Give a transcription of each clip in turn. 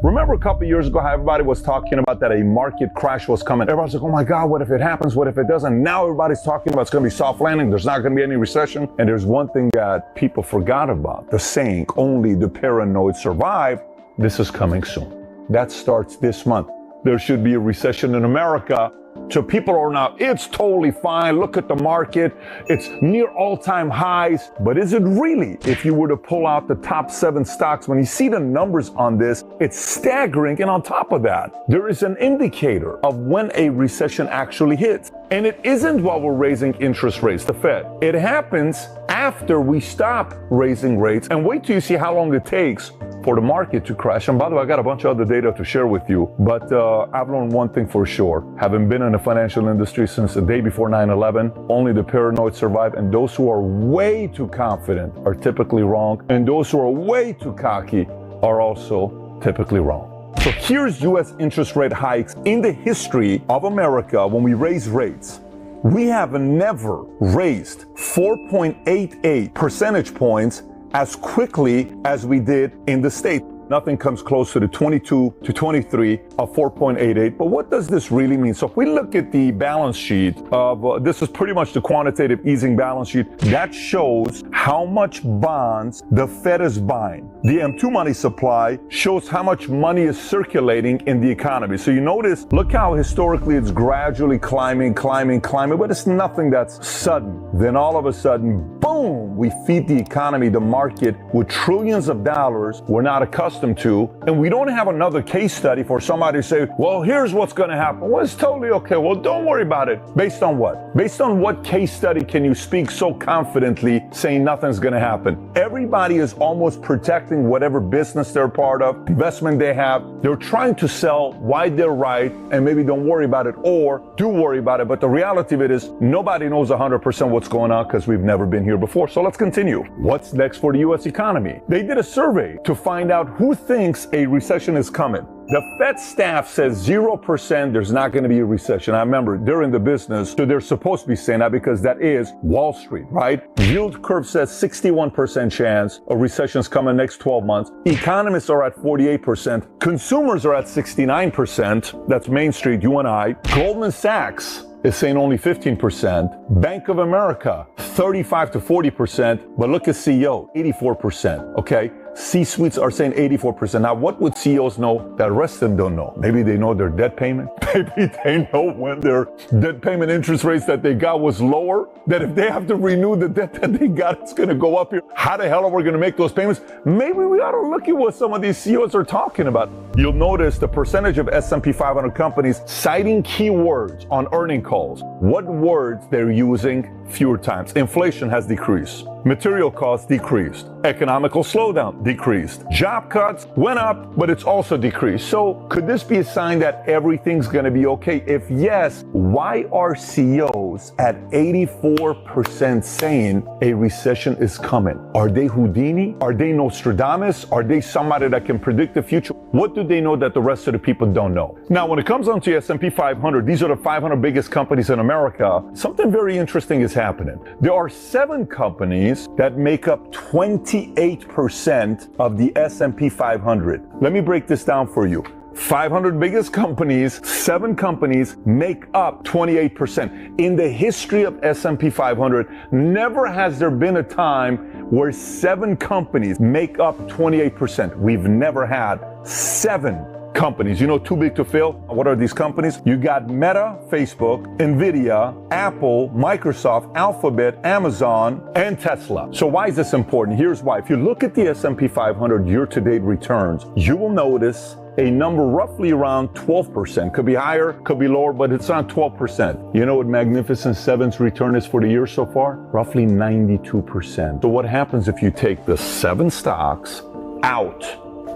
Remember a couple of years ago how everybody was talking about that a market crash was coming? Everybody's like, oh my God, what if it happens? What if it doesn't? Now everybody's talking about it's going to be soft landing. There's not going to be any recession. And there's one thing that people forgot about. The saying, only the paranoid survive. This is coming soon. That starts this month. There should be a recession in America. So people are now, it's totally fine. Look at the market. It's near all-time highs. But is it really? If you were to pull out the top 7 stocks, when you see the numbers on this, it's staggering. And on top of that, there is an indicator of when a recession actually hits. And it isn't while we're raising interest rates, the Fed. It happens after we stop raising rates. And wait till you see how long it takes for the market to crash. And by the way, I got a bunch of other data to share with you, but I've learned one thing for sure. Having been in the financial industry since the day before 9/11, only the paranoid survive, and those who are way too confident are typically wrong, and those who are way too cocky are also typically wrong. So here's U.S. interest rate hikes in the history of America when we raise rates. We have never raised 4.88 percentage points as quickly as we did in the States. Nothing comes close to the 22 to 23 of 4.88. But what does this really mean? So if we look at the balance sheet of, this is pretty much the quantitative easing balance sheet, that shows how much bonds the Fed is buying. The M2 money supply shows how much money is circulating in the economy. So you notice, look how historically it's gradually climbing, but it's nothing that's sudden. Then all of a sudden, boom, we feed the economy, the market, with trillions of dollars we're not accustomed to. And we don't have another case study for somebody to say, well, here's what's going to happen. Well, it's totally okay. Well, don't worry about it. Based on what? Based on what case study can you speak so confidently saying nothing's going to happen? Everybody is almost protecting whatever business they're part of, investment they have. They're trying to sell why they're right and maybe don't worry about it, or do worry about it. But the reality of it is nobody knows 100% what's going on because we've never been here before. So let's continue. What's next for the U.S. economy? They did a survey to find out who thinks a recession is coming. The Fed staff says 0% there's not going to be a recession. I remember they're in the business, so they're supposed to be saying that because that is Wall Street, right? Yield curve says 61% chance a recession is coming next 12 months. Economists are at 48%. Consumers are at 69%. That's Main Street, you and I. Goldman Sachs is saying only 15%. Bank of America, 35 to 40%. But look at CEO, 84%. Okay. C-suites are saying 84%. Now, what would CEOs know that the rest of them don't know? Maybe they know their debt payment. Maybe they know when their debt payment interest rates that they got was lower, that if they have to renew the debt that they got, it's going to go up here. How the hell are we going to make those payments? Maybe we ought to look at what some of these CEOs are talking about. You'll notice the percentage of S&P 500 companies citing keywords on earnings calls. What words they're using fewer times. Inflation has decreased. Material costs decreased. Economical slowdown decreased. Job cuts went up, but it's also decreased. So could this be a sign that everything's going to be okay? If yes, why are CEOs at 84% saying a recession is coming? Are they Houdini? Are they Nostradamus? Are they somebody that can predict the future? What do they know that the rest of the people don't know? Now, when it comes on to S&P 500, these are the 500 biggest companies in America. Something very interesting is happening. There are 7 companies that make up 28% of the S&P 500. Let me break this down for you. 500 biggest companies, 7 companies make up 28%. In the history of S&P 500, never has there been a time where 7 companies make up 28%. We've never had 7 companies. You know, too big to fail. What are these companies? You got Meta, Facebook, Nvidia, Apple, Microsoft, Alphabet, Amazon, and Tesla. So why is this important? Here's why. If you look at the S&P 500 year-to-date returns, you will notice a number roughly around 12%. Could be higher, could be lower, but it's around 12%. You know what Magnificent Seven's return is for the year so far? Roughly 92%. So what happens if you take the 7 stocks out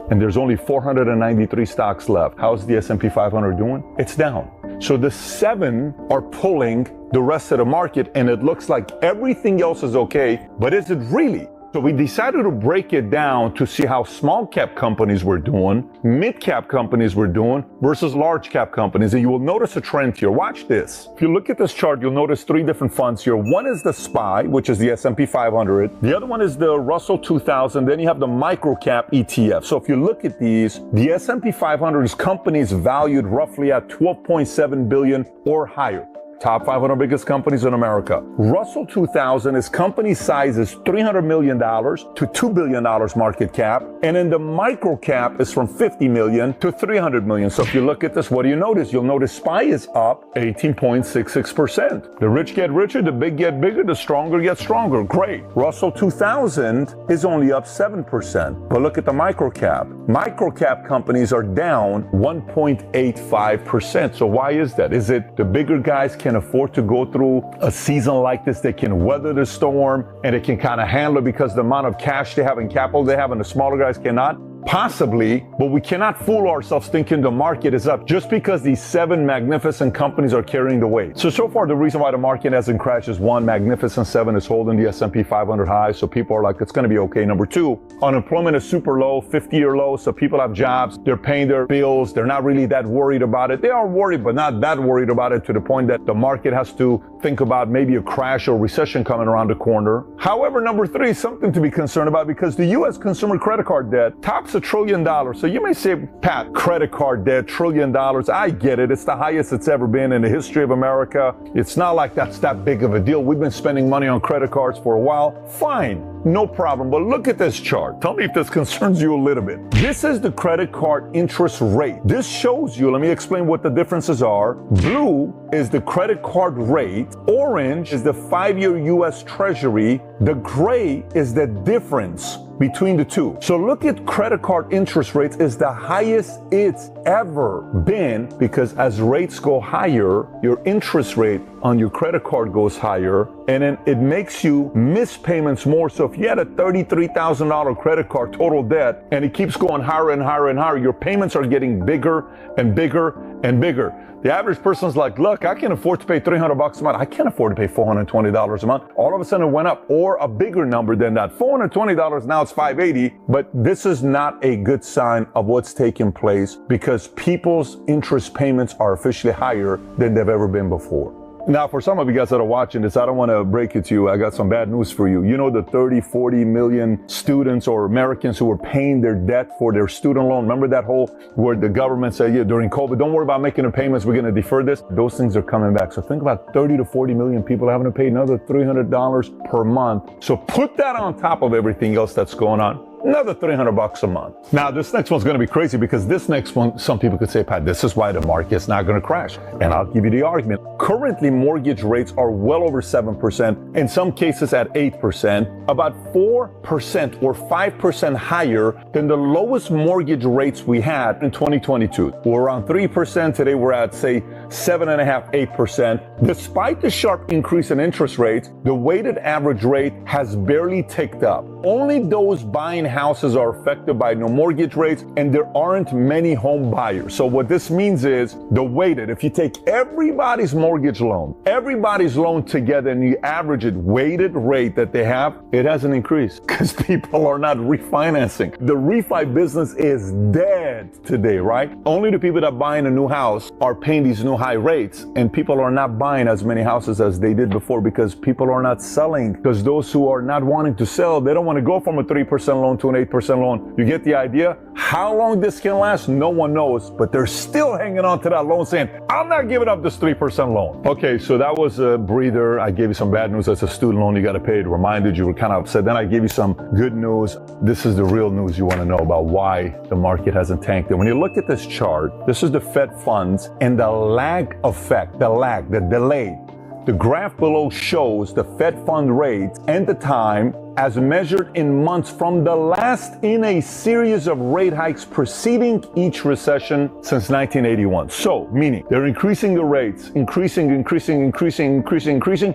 and there's only 493 stocks left? How's the S&P 500 doing? It's down. So the 7 are pulling the rest of the market, and it looks like everything else is okay, but is it really? So we decided to break it down to see how small cap companies were doing, mid cap companies were doing versus large cap companies. And you will notice a trend here. Watch this. If you look at this chart, you'll notice three different funds here. One is the SPY, which is the S&P 500. The other one is the Russell 2000. Then you have the micro cap ETF. So if you look at these, the S&P 500 is companies valued roughly at 12.7 billion or higher. Top 500 biggest companies in America. Russell 2000 is company sizes $300 million to $2 billion market cap. And then the micro cap is from 50 million to 300 million. So if you look at this, what do you notice? You'll notice SPY is up 18.66%. The rich get richer, the big get bigger, the stronger get stronger. Great. Russell 2000 is only up 7%. But look at the micro cap. Micro cap companies are down 1.85%. So why is that? Is it the bigger guys can afford to go through a season like this? They can weather the storm and they can kind of handle it because the amount of cash they have and capital they have, and the smaller guys cannot? Possibly, but we cannot fool ourselves thinking the market is up just because these 7 magnificent companies are carrying the weight. So far, the reason why the market hasn't crashed is one, Magnificent 7 is holding the S&P 500 high, so people are like, it's going to be okay. Number 2, unemployment is super low, 50-year low, so people have jobs, they're paying their bills, they're not really that worried about it. They are worried, but not that worried about it to the point that the market has to think about maybe a crash or recession coming around the corner. However, number 3 is something to be concerned about because the U.S. consumer credit card debt tops $1 trillion. So you may say, Pat, credit card debt, $1 trillion. I get it. It's the highest it's ever been in the history of America. It's not like that's that big of a deal. We've been spending money on credit cards for a while. Fine. No problem. But look at this chart. Tell me if this concerns you a little bit. This is the credit card interest rate. This shows you, let me explain what the differences are. Blue is the credit card rate. Orange is the 5-year U.S. Treasury. The gray is the difference between the two. So look at credit card interest rates is the highest it's ever been because as rates go higher, your interest rate on your credit card goes higher, and then it makes you miss payments more. So if you had a $33,000 credit card total debt and it keeps going higher and higher and higher, your payments are getting bigger and bigger and bigger. The average person's like, look, I can afford to pay $300 a month. I can't afford to pay $420 a month. All of a sudden it went up, or a bigger number than that. $420, now it's $580. But this is not a good sign of what's taking place because people's interest payments are officially higher than they've ever been before. Now, for some of you guys that are watching this, I don't want to break it to you. I got some bad news for you. You know the 30, 40 million students or Americans who were paying their debt for their student loan. Remember that whole where the government said, yeah, during COVID, don't worry about making the payments. We're going to defer this. Those things are coming back. So think about 30 to 40 million people having to pay another $300 per month. So put that on top of everything else that's going on. Another $300 a month. Now, this next one's going to be crazy because this next one, some people could say, Pat, this is why the market's not going to crash. And I'll give you the argument. Currently, mortgage rates are well over 7%, in some cases at 8%, about 4% or 5% higher than the lowest mortgage rates we had in 2022. We're around 3%. Today, we're at, say, 7.5%, 8%. Despite the sharp increase in interest rates, the weighted average rate has barely ticked up. Only those buying houses are affected by no mortgage rates, and there aren't many home buyers. So what this means is the weighted, if you take everybody's mortgage loan, everybody's loan together, and you average it, weighted rate that they have, it hasn't increased because people are not refinancing. The refi business is dead today, right? Only the people that are buying a new house are paying these new high rates, and people are not buying as many houses as they did before because people are not selling. Because those who are not wanting to sell, they don't want to go from a 3% loan to an 8% loan. You get the idea? How long this can last, no one knows, but they're still hanging on to that loan saying, I'm not giving up this 3% loan. Okay, so that was a breather. I gave you some bad news. That's a student loan you got to pay. It reminded you were kind of upset. Then I gave you some good news. This is the real news you want to know about why the market hasn't tanked. And when you look at this chart, this is the Fed funds and the lag effect, the delay. The graph below shows the Fed fund rate and the time as measured in months from the last in a series of rate hikes preceding each recession since 1981. So, meaning they're increasing the rates, increasing.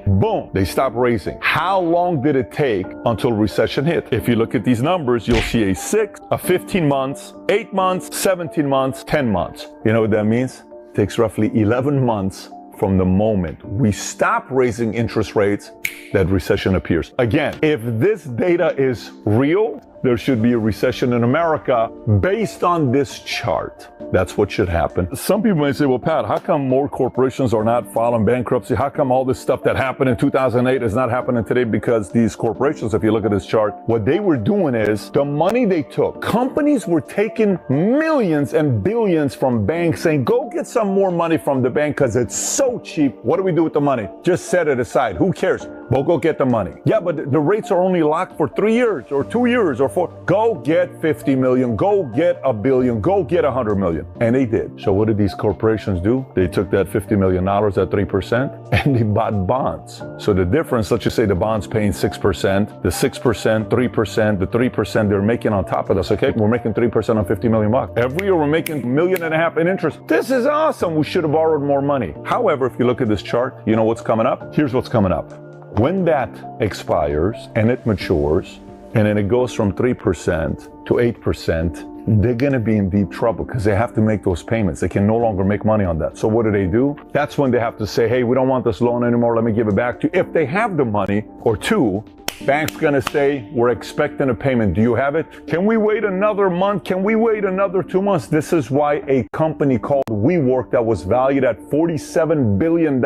Boom, they stop raising. How long did it take until recession hit? If you look at these numbers, you'll see a 6, a 15 months, 8 months, 17 months, 10 months. You know what that means? It takes roughly 11 months from the moment we stop raising interest rates, that recession appears. Again, if this data is real, there should be a recession in America based on this chart. That's what should happen. Some people may say, well, Pat, how come more corporations are not filing bankruptcy? How come all this stuff that happened in 2008 is not happening today? Because these corporations, if you look at this chart, what they were doing is the money they took, companies were taking millions and billions from banks saying, go get some more money from the bank because it's so cheap. What do we do with the money? Just set it aside. Who cares? Well, go get the money. Yeah, but the rates are only locked for 3 years or 2 years or 4. Go get 50 million. Go get $1 billion. Go get 100 million. And they did. So what did these corporations do? They took that $50 million at 3% and they bought bonds. So the difference, let's just say the bond's paying 6%, the 6%, 3%, the 3% they're making on top of this. Okay, we're making 3% on 50 million bucks. Every year we're making $1.5 million in interest. This is awesome. We should have borrowed more money. However, if you look at this chart, you know what's coming up? Here's what's coming up. When that expires and it matures, and then it goes from 3% to 8%, they're going to be in deep trouble because they have to make those payments. They can no longer make money on that. So what do? That's when they have to say, hey, we don't want this loan anymore. Let me give it back to you. If they have the money, or two, bank's going to say, we're expecting a payment. Do you have it? Can we wait another month? Can we wait another 2 months? This is why a company called WeWork that was valued at $47 billion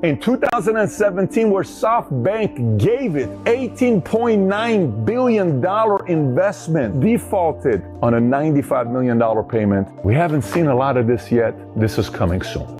in 2017, where SoftBank gave it $18.9 billion investment, defaulted on a $95 million payment. We haven't seen a lot of this yet. This is coming soon.